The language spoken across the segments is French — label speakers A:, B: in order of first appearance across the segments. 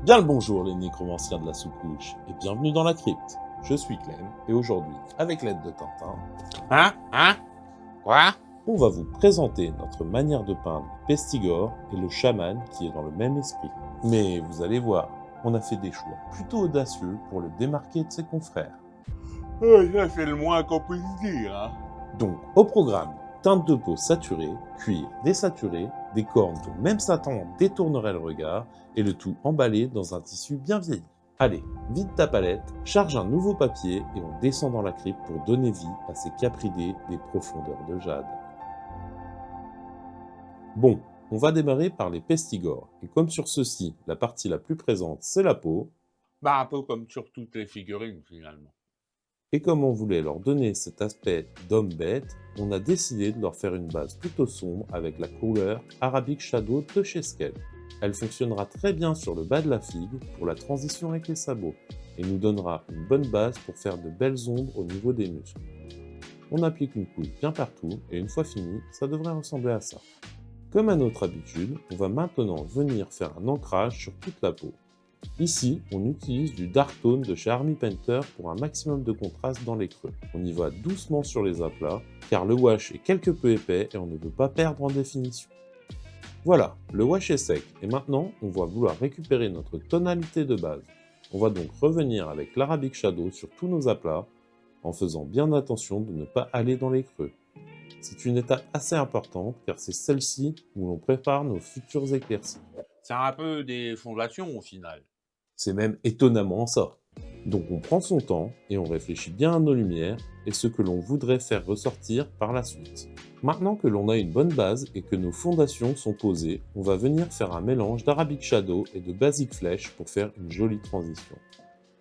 A: Bien le bonjour les nécromanciens de la sous-couche, et bienvenue dans la crypte. Je suis Clem, et aujourd'hui, avec l'aide de Tintin,
B: Hein? Quoi?
A: on va vous présenter notre manière de peindre Pestigore et le chaman qui est dans le même esprit. Mais vous allez voir, on a fait des choix plutôt audacieux pour le démarquer de ses confrères.
B: Ça c'est le moins qu'on puisse dire, hein.
A: Donc, au programme, teinte de peau saturée, cuir désaturé, des cornes dont même Satan détournerait le regard, et le tout emballé dans un tissu bien vieilli. Allez, vide ta palette, charge un nouveau papier et on descend dans la crypte pour donner vie à ces capridés des profondeurs de jade. Bon, on va démarrer par les pestigores, et comme sur ceux-ci, la partie la plus présente c'est la peau,
B: Un peu comme sur toutes les figurines finalement.
A: et comme on voulait leur donner cet aspect d'homme bête, on a décidé de leur faire une base plutôt sombre avec la couleur Arabic Shadow de chez Skell. Elle fonctionnera très bien sur le bas de la figue pour la transition avec les sabots, et nous donnera une bonne base pour faire de belles ombres au niveau des muscles. On applique une couche bien partout, et une fois fini, ça devrait ressembler à ça. Comme à notre habitude, on va maintenant venir faire un ancrage sur toute la peau. Ici, on utilise du Dark Tone de chez Army Painter pour un maximum de contraste dans les creux. On y va doucement sur les aplats, car le wash est quelque peu épais et on ne veut pas perdre en définition. Voilà, le wash est sec, et maintenant on va vouloir récupérer notre tonalité de base. On va donc revenir avec l'Arabic Shadow sur tous nos aplats, en faisant bien attention de ne pas aller dans les creux. C'est une étape assez importante, car c'est celle-ci où l'on prépare nos futurs éclaircies.
B: C'est un peu des fondations au final.
A: C'est même étonnamment ça. Donc on prend son temps et on réfléchit bien à nos lumières et ce que l'on voudrait faire ressortir par la suite. Maintenant que l'on a une bonne base et que nos fondations sont posées, on va venir faire un mélange d'Arabic Shadow et de Basic Flèche pour faire une jolie transition.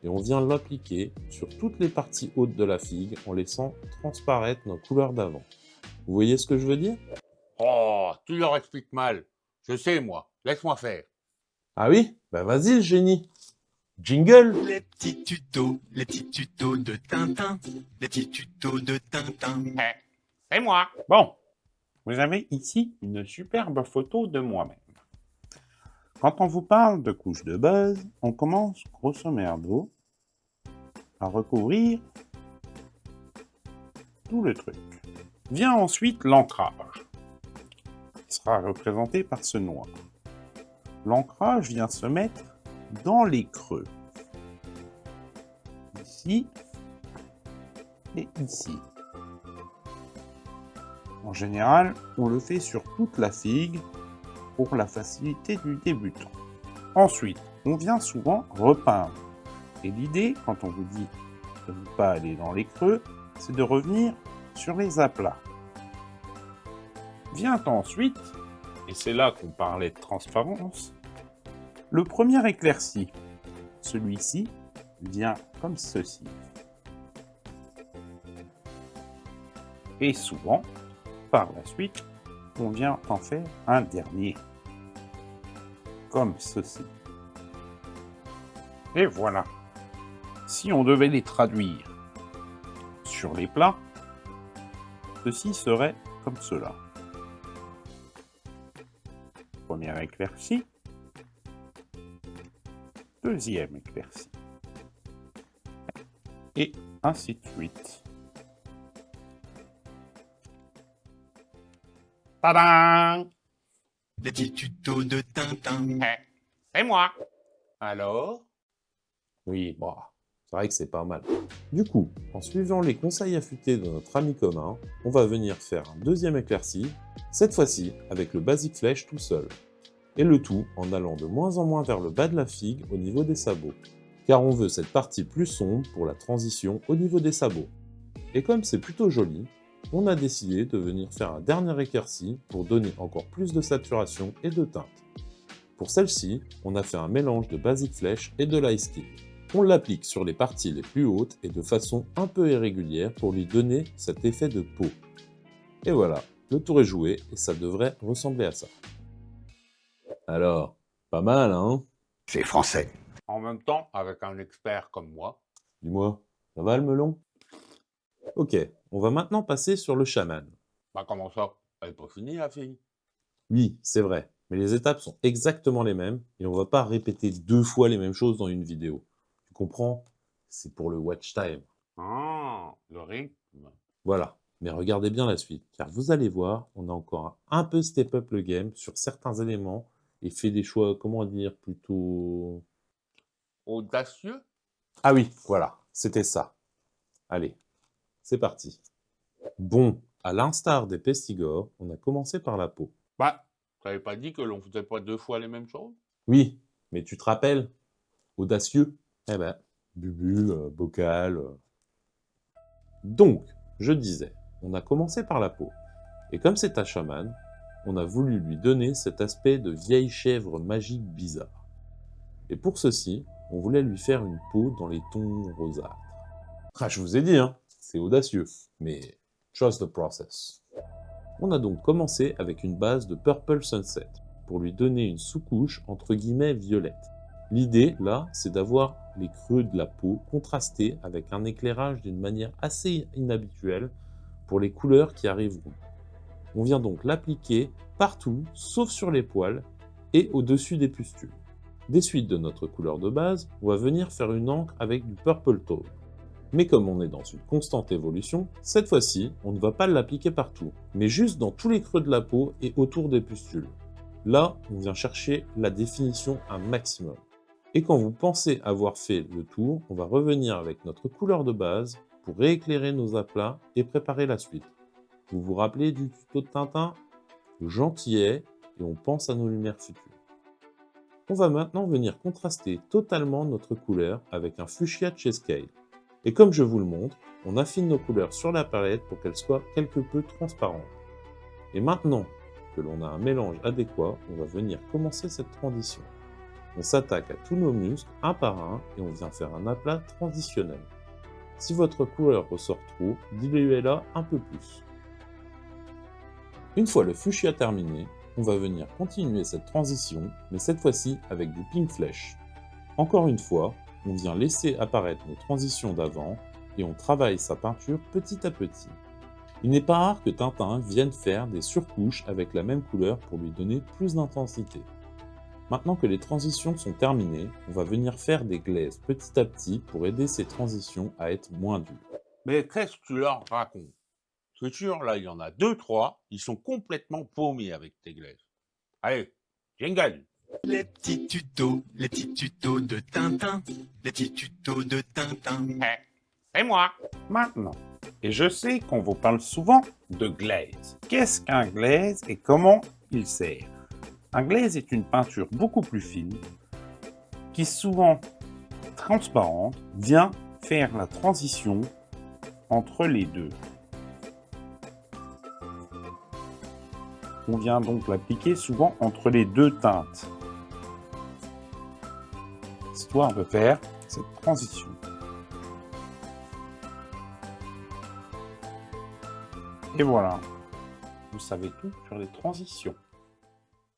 A: Et on vient l'appliquer sur toutes les parties hautes de la figue en laissant transparaître nos couleurs d'avant. Vous voyez ce que je veux dire?
B: Oh, tu leur expliques mal. Je sais moi, laisse-moi faire.
A: Ah oui? Bah vas-y le génie. Jingle!
C: Les petits tutos de Tintin, les petits tutos de Tintin.
B: C'est moi.
D: Bon, vous avez ici une superbe photo de moi-même. Quand on vous parle de couche de base, on commence grosso merdo à recouvrir tout le truc. Vient ensuite l'ancrage, qui sera représenté par ce noir. L'ancrage vient se mettre dans les creux. Ici et ici. En général, on le fait sur toute la figue pour la facilité du débutant. Ensuite, on vient souvent repeindre. Et l'idée, quand on vous dit de ne pas aller dans les creux, c'est de revenir sur les aplats. Vient ensuite, et c'est là qu'on parlait de transparence, le premier éclairci. Celui-ci vient comme ceci. Et souvent, par la suite, on vient en faire un dernier. Comme ceci. Et voilà. Si on devait les traduire sur les plats, ceci serait comme cela. Première éclaircie. Deuxième éclaircie. Et ainsi de suite. Tadam!
C: Les petits tutos de Tintin.
B: C'est moi. Alors?
A: Oui, bah, c'est vrai que c'est pas mal. Du coup, en suivant les conseils affûtés de notre ami commun, on va venir faire un deuxième éclairci, cette fois-ci avec le Basic Flèche tout seul. Et le tout en allant de moins en moins vers le bas de la figue au niveau des sabots. Car on veut cette partie plus sombre pour la transition au niveau des sabots. Et comme c'est plutôt joli, on a décidé de venir faire un dernier éclairci pour donner encore plus de saturation et de teinte. Pour celle-ci, on a fait un mélange de Basic Flèche et de l'Ice King. On l'applique sur les parties les plus hautes et de façon un peu irrégulière pour lui donner cet effet de peau. Et voilà, le tour est joué et ça devrait ressembler à ça. Alors, pas mal hein?
C: C'est français.
B: En même temps, avec un expert comme moi.
A: Dis-moi, ça va le melon? Ok, on va maintenant passer sur le chaman.
B: Comment ça? Elle est pas finie la fille.
A: Oui, c'est vrai, Mais les étapes sont exactement les mêmes et on va pas répéter 2 fois les mêmes choses dans une vidéo. Tu comprends? C'est pour le watch time.
D: Ah, le rythme.
A: Voilà. Mais regardez bien la suite, car vous allez voir, on a encore un peu step up le game sur certains éléments et fait des choix, comment dire, plutôt...
B: Audacieux?
A: Ah oui, voilà, c'était ça. Allez, c'est parti. Bon, à l'instar des pestigores, on a commencé par la peau.
B: Bah, t'avais pas dit que l'on faisait pas 2 fois les mêmes choses?
A: Oui, mais tu te rappelles? Audacieux? Eh ben, bubu, bocal. Donc, je disais, on a commencé par la peau. Et comme c'est un chaman, on a voulu lui donner cet aspect de vieille chèvre magique bizarre. Et pour ceci, on voulait lui faire une peau dans les tons rosâtres. Ah, je vous ai dit, hein, c'est audacieux, mais trust the process. On a donc commencé avec une base de Purple Sunset, pour lui donner une sous-couche entre guillemets violette. L'idée, là, c'est d'avoir les creux de la peau contrastés avec un éclairage d'une manière assez inhabituelle pour les couleurs qui arriveront. On vient donc l'appliquer partout, sauf sur les poils et au-dessus des pustules. Des suites de notre couleur de base, on va venir faire une encre avec du Purple Tone. Mais comme on est dans une constante évolution, cette fois-ci, on ne va pas l'appliquer partout, mais juste dans tous les creux de la peau et autour des pustules. Là, on vient chercher la définition un maximum. Et quand vous pensez avoir fait le tour, on va revenir avec notre couleur de base pour rééclairer nos aplats et préparer la suite. Vous vous rappelez du tuto de Tintin? Gentillet, et on pense à nos lumières futures. On va maintenant venir contraster totalement notre couleur avec un fuchsia de chez Scale. Et comme je vous le montre, on affine nos couleurs sur la palette pour qu'elles soient quelque peu transparentes. Et maintenant que l'on a un mélange adéquat, on va venir commencer cette transition. On s'attaque à tous nos muscles un par un et on vient faire un aplat transitionnel. Si votre couleur ressort trop, diluez-la un peu plus. Une fois le fuchsia terminé, on va venir continuer cette transition, mais cette fois-ci avec du pink flèche. Encore une fois, on vient laisser apparaître nos transitions d'avant et on travaille sa peinture petit à petit. Il n'est pas rare que Tintin vienne faire des surcouches avec la même couleur pour lui donner plus d'intensité. Maintenant que les transitions sont terminées, on va venir faire des glazes petit à petit pour aider ces transitions à être moins dures.
B: Mais qu'est-ce que tu leur racontes? C'est sûr, là, il y en a 2, 3, ils sont complètement paumés avec tes glaives. Allez, jingle!
C: Les petits tutos de Tintin, les petits tutos de Tintin.
B: C'est moi!
D: Maintenant, et je sais qu'on vous parle souvent de glaze. Qu'est-ce qu'un glaze et comment il sert? Un glaze est une peinture beaucoup plus fine, qui souvent transparente, vient faire la transition entre les deux. On vient donc l'appliquer souvent entre les deux teintes, histoire de faire cette transition. Et voilà, vous savez tout sur les transitions.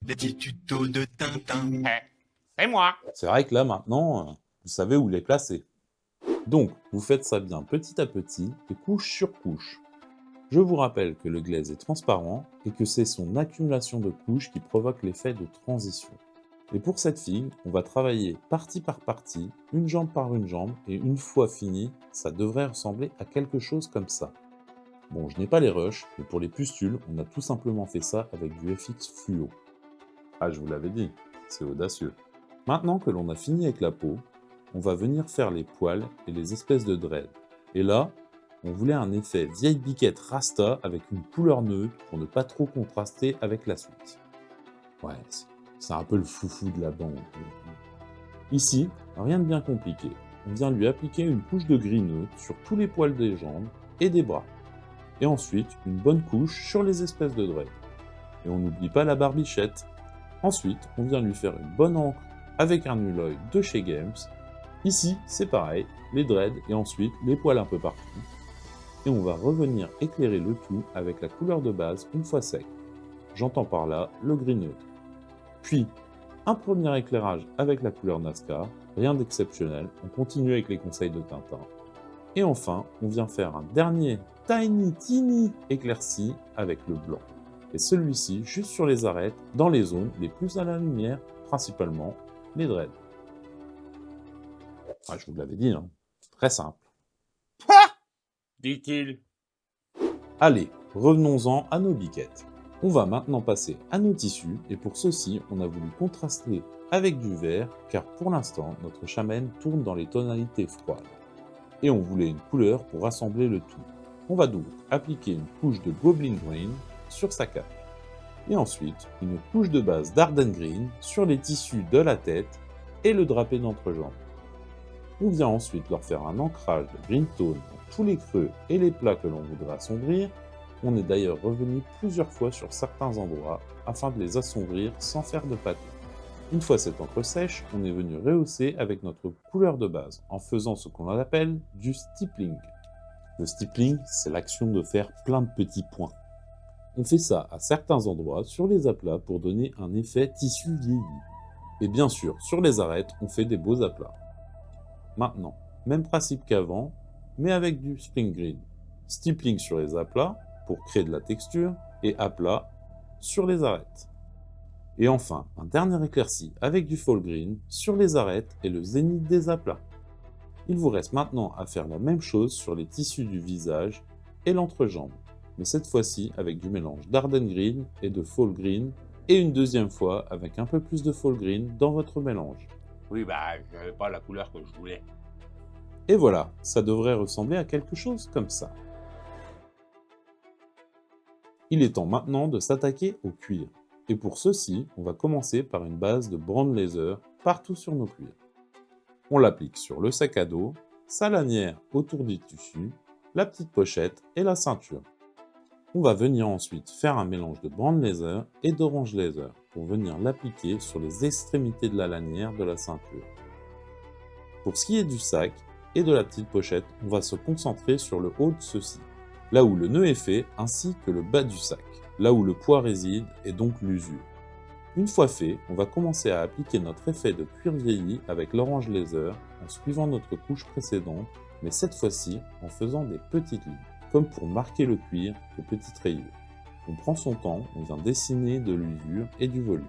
C: Les petits tutos de Tintin.
B: C'est moi!
A: C'est vrai que là maintenant, vous savez où les placer. Donc, vous faites ça bien petit à petit et couche sur couche. Je vous rappelle que le glaze est transparent et que c'est son accumulation de couches qui provoque l'effet de transition. Et pour cette figue, on va travailler partie par partie, une jambe par une jambe, et une fois fini, ça devrait ressembler à quelque chose comme ça. Bon, je n'ai pas les rushs, mais pour les pustules, on a tout simplement fait ça avec du FX fluo. Ah, je vous l'avais dit, c'est audacieux. Maintenant que l'on a fini avec la peau, on va venir faire les poils et les espèces de dreads. Et là, on voulait un effet vieille biquette rasta avec une couleur neutre pour ne pas trop contraster avec la suite. Ouais, c'est un peu le foufou de la bande. Ici, rien de bien compliqué. On vient lui appliquer une couche de gris neutre sur tous les poils des jambes et des bras. Et ensuite, une bonne couche sur les espèces de dreads. Et on n'oublie pas la barbichette. Ensuite, on vient lui faire une bonne encre avec un nul oil de chez Games. Ici, c'est pareil, les dreads et ensuite les poils un peu partout. Et on va revenir éclairer le tout avec la couleur de base une fois sec. J'entends par là le gris neutre. Puis, un premier éclairage avec la couleur NASCAR, rien d'exceptionnel, on continue avec les conseils de Tintin. Et enfin, on vient faire un dernier tiny éclairci avec le blanc. et celui-ci juste sur les arêtes, dans les zones les plus à la lumière, principalement les dreads. Ah, je vous l'avais dit, hein. Très simple.
B: Dit-il.
A: Allez, revenons-en à nos biquettes. On va maintenant passer à nos tissus, et pour ceci, on a voulu contraster avec du vert, car pour l'instant, notre chamane tourne dans les tonalités froides. Et on voulait une couleur pour rassembler le tout. On va donc appliquer une couche de Goblin Green sur sa cape. Et ensuite, une couche de base d'Arden Green sur les tissus de la tête et le drapé d'entrejambe. On vient ensuite leur faire un ancrage de Green Tone dans tous les creux et les plats que l'on voudrait assombrir. On est d'ailleurs revenu plusieurs fois sur certains endroits afin de les assombrir sans faire de pâté. Une fois cette encre sèche, on est venu rehausser avec notre couleur de base en faisant ce qu'on appelle du stippling. Le stippling, c'est l'action de faire plein de petits points. On fait ça à certains endroits sur les aplats pour donner un effet tissu vieilli. Et bien sûr, sur les arêtes, on fait des beaux aplats. Maintenant, même principe qu'avant, mais avec du spring green. Stippling sur les aplats pour créer de la texture et aplat sur les arêtes. Et enfin, un dernier éclairci avec du fall green sur les arêtes et le zénith des aplats. Il vous reste maintenant à faire la même chose sur les tissus du visage et l'entrejambe, mais cette fois-ci avec du mélange d'Arden Green et de fall green, et une deuxième fois avec un peu plus de fall green dans votre mélange.
B: Oui, bah, j'avais pas la couleur que je voulais.
A: Et voilà, ça devrait ressembler à quelque chose comme ça. Il est temps maintenant de s'attaquer au cuir. Et pour ceci, on va commencer par une base de brand leather partout sur nos cuirs. On l'applique sur le sac à dos, sa lanière autour du tissu, la petite pochette et la ceinture. On va venir ensuite faire un mélange de brand leather et d'orange leather pour venir l'appliquer sur les extrémités de la lanière de la ceinture. Pour ce qui est du sac et de la petite pochette, on va se concentrer sur le haut de ceux-ci, là où le nœud est fait, ainsi que le bas du sac, là où le poids réside et donc l'usure. Une fois fait, on va commencer à appliquer notre effet de cuir vieilli avec l'orange leather en suivant notre couche précédente, mais cette fois-ci en faisant des petites lignes, comme pour marquer le cuir de petites rayures. On prend son temps, on vient dessiner de l'usure et du volume.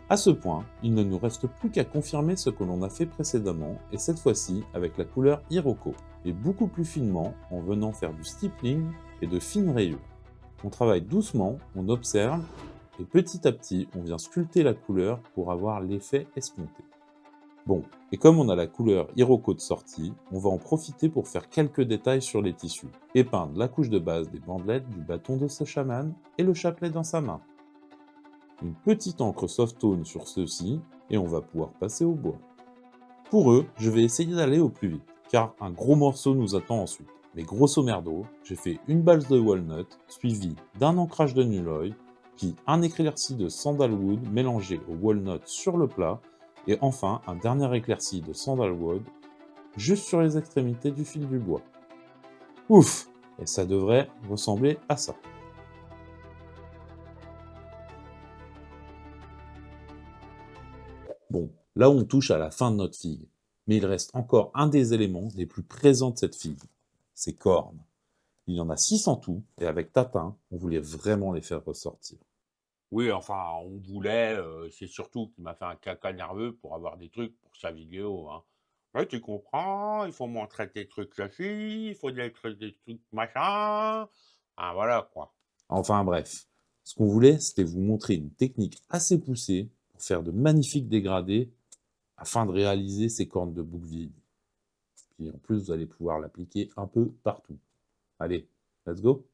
A: À ce point, il ne nous reste plus qu'à confirmer ce que l'on a fait précédemment, et cette fois-ci avec la couleur Iroko, et beaucoup plus finement en venant faire du stippling et de fines rayures. On travaille doucement, on observe, et petit à petit, on vient sculpter la couleur pour avoir l'effet escompté. Bon, et comme on a la couleur Iroko de sortie, on va en profiter pour faire quelques détails sur les tissus, et peindre la couche de base des bandelettes du bâton de ce chaman et le chapelet dans sa main. Une petite encre soft tone sur ceux-ci, et on va pouvoir passer au bois. Pour eux, je vais essayer d'aller au plus vite, car un gros morceau nous attend ensuite. Mais grosso merdo, j'ai fait une balse de walnut, suivie d'un ancrage de Nuloy, puis un éclairci de sandalwood mélangé au walnut sur le plat, et enfin un dernier éclairci de sandalwood juste sur les extrémités du fil du bois. Ouf! Et ça devrait ressembler à ça. Bon, là on touche à la fin de notre figue, mais il reste encore un des éléments les plus présents de cette figue, ses cornes. Il y en a 6 en tout, et avec Tatin, on voulait vraiment les faire ressortir.
B: Oui, enfin, on voulait, c'est surtout qu'il m'a fait un caca nerveux pour avoir des trucs pour sa vidéo, hein. Ouais, tu comprends, il faut montrer des trucs ceci, il faut des trucs machin. Ah, voilà, quoi.
A: Enfin bref, ce qu'on voulait, c'était vous montrer une technique assez poussée pour faire de magnifiques dégradés afin de réaliser ces cornes de bouc vieillies. Puis en plus, vous allez pouvoir l'appliquer un peu partout. Allez, let's go!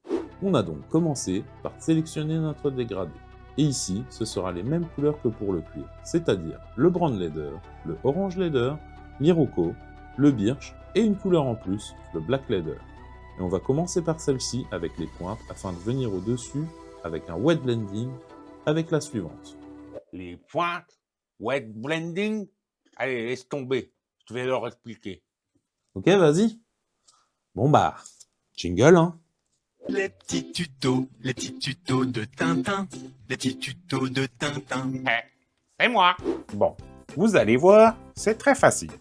A: On a donc commencé par sélectionner notre dégradé. Et ici, ce sera les mêmes couleurs que pour le cuir, c'est-à-dire le brand leather, le orange leather, l'iroko, le birch et une couleur en plus, le black leather. Et on va commencer par celle-ci avec les pointes afin de venir au-dessus avec un wet blending avec la suivante.
B: Les pointes, wet blending, allez, laisse tomber, je vais leur expliquer.
A: Ok, vas-y. Bon bah, jingle hein.
C: Les petits tutos de Tintin, les petits tutos de Tintin.
B: C'est moi.
D: Bon, vous allez voir, c'est très facile.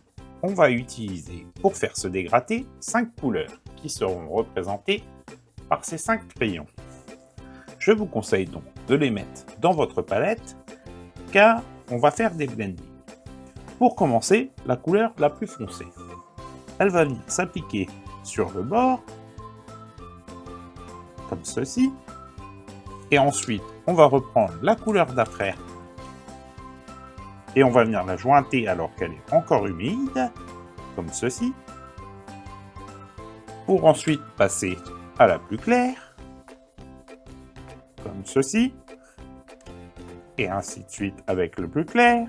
D: On va utiliser pour faire ce dégradé 5 couleurs qui seront représentées par ces 5 crayons. Je vous conseille donc de les mettre dans votre palette, car on va faire des blendings. Pour commencer, la couleur la plus foncée. Elle va venir s'appliquer sur le bord, comme ceci. Et ensuite, on va reprendre la couleur d'après et on va venir la jointer alors qu'elle est encore humide, comme ceci, pour ensuite passer à la plus claire, comme ceci, et ainsi de suite avec le plus clair,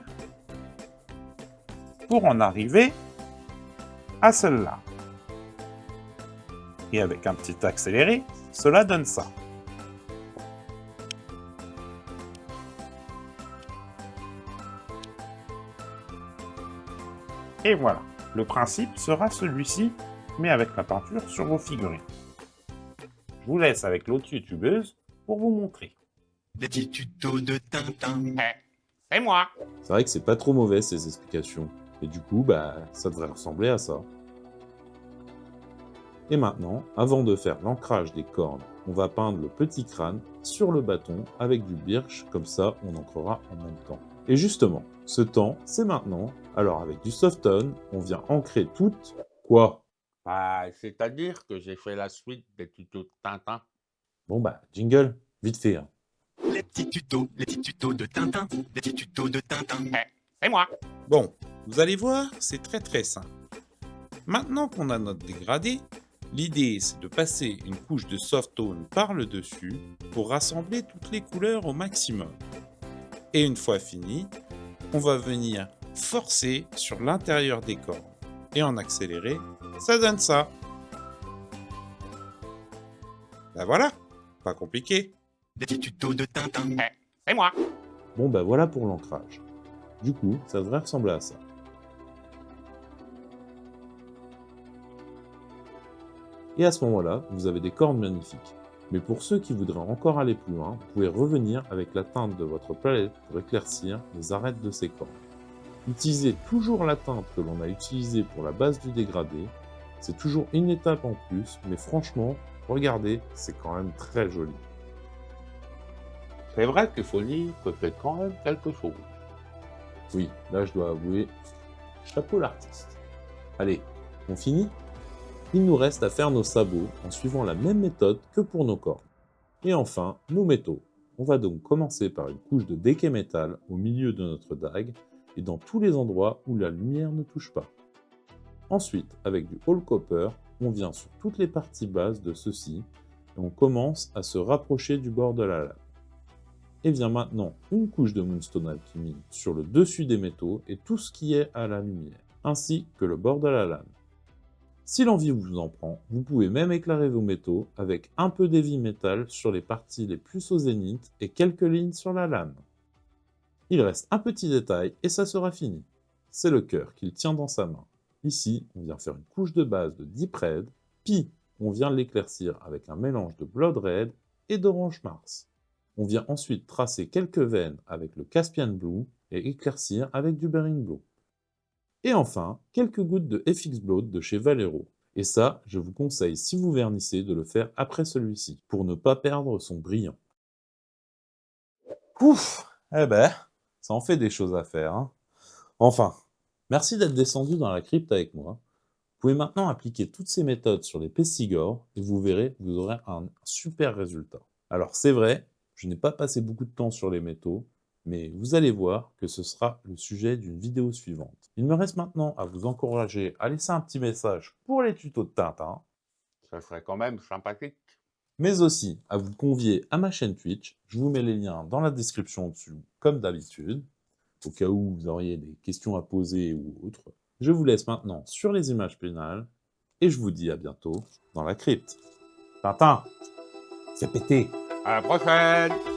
D: pour en arriver à celle-là. Et avec un petit accéléré, cela donne ça. Et voilà, le principe sera celui-ci, mais avec la peinture sur vos figurines. Je vous laisse avec l'autre youtubeuse pour vous montrer.
C: Les petits tutos de Tintin.
B: C'est moi.
A: C'est vrai que c'est pas trop mauvais ces explications. Et du coup, ça devrait ressembler à ça. Et maintenant, avant de faire l'ancrage des cornes, on va peindre le petit crâne sur le bâton avec du birch, comme ça on ancrera en même temps. Et justement, ce temps, c'est maintenant. Alors avec du Softon, on vient ancrer toutes... Quoi?
B: Bah, c'est-à-dire que j'ai fait la suite des tutos de Tintin.
A: Bon jingle, vite fait. Hein.
C: Les petits tutos de Tintin. Les petits tutos de Tintin.
B: C'est moi.
D: Bon, vous allez voir, c'est très simple. Maintenant qu'on a notre dégradé, l'idée c'est de passer une couche de soft tone par le dessus pour rassembler toutes les couleurs au maximum. Et une fois fini, on va venir forcer sur l'intérieur des cornes. Et en accéléré, ça donne ça. Ben voilà, pas compliqué.
C: Les petits tutos de Tintin.
B: C'est moi.
A: Bon voilà pour l'ancrage. Du coup, ça devrait ressembler à ça. Et à ce moment-là, vous avez des cornes magnifiques. Mais pour ceux qui voudraient encore aller plus loin, vous pouvez revenir avec la teinte de votre palette pour éclaircir les arêtes de ces cornes. Utilisez toujours la teinte que l'on a utilisée pour la base du dégradé. C'est toujours une étape en plus, mais franchement, regardez, c'est quand même très joli.
B: C'est vrai qu'il faut dire que c'est quand même quelque chose.
A: Oui, là je dois avouer, chapeau l'artiste. Allez, on finit ? Il nous reste à faire nos sabots en suivant la même méthode que pour nos cornes. Et enfin, nos métaux. On va donc commencer par une couche de déquet métal au milieu de notre dague et dans tous les endroits où la lumière ne touche pas. Ensuite, avec du All Copper, on vient sur toutes les parties basses de ceci et on commence à se rapprocher du bord de la lame. Et vient maintenant une couche de Moonstone Alchemy sur le dessus des métaux et tout ce qui est à la lumière, ainsi que le bord de la lame. Si l'envie vous en prend, vous pouvez même éclairer vos métaux avec un peu d'heavy metal sur les parties les plus au zénith et quelques lignes sur la lame. Il reste un petit détail et ça sera fini. C'est le cœur qu'il tient dans sa main. Ici, on vient faire une couche de base de Deep Red, puis on vient l'éclaircir avec un mélange de Blood Red et d'Orange Mars. On vient ensuite tracer quelques veines avec le Caspian Blue et éclaircir avec du Bering Blue. Et enfin, quelques gouttes de FX Blood de chez Valero. Et ça, je vous conseille, si vous vernissez, de le faire après celui-ci, pour ne pas perdre son brillant. Ouf! Ça en fait des choses à faire, hein. Enfin, merci d'être descendu dans la crypte avec moi. Vous pouvez maintenant appliquer toutes ces méthodes sur les pestigores et vous verrez, vous aurez un super résultat. Alors c'est vrai, je n'ai pas passé beaucoup de temps sur les métaux, mais vous allez voir que ce sera le sujet d'une vidéo suivante. Il me reste maintenant à vous encourager à laisser un petit message pour les tutos de Tintin,
B: Ça serait quand même sympathique.
A: mais aussi à vous convier à ma chaîne Twitch. Je vous mets les liens dans la description au-dessus, comme d'habitude, au cas où vous auriez des questions à poser ou autres. Je vous laisse maintenant sur les images pénales, et je vous dis à bientôt dans la crypte. Tintin, fais péter!
B: À la prochaine.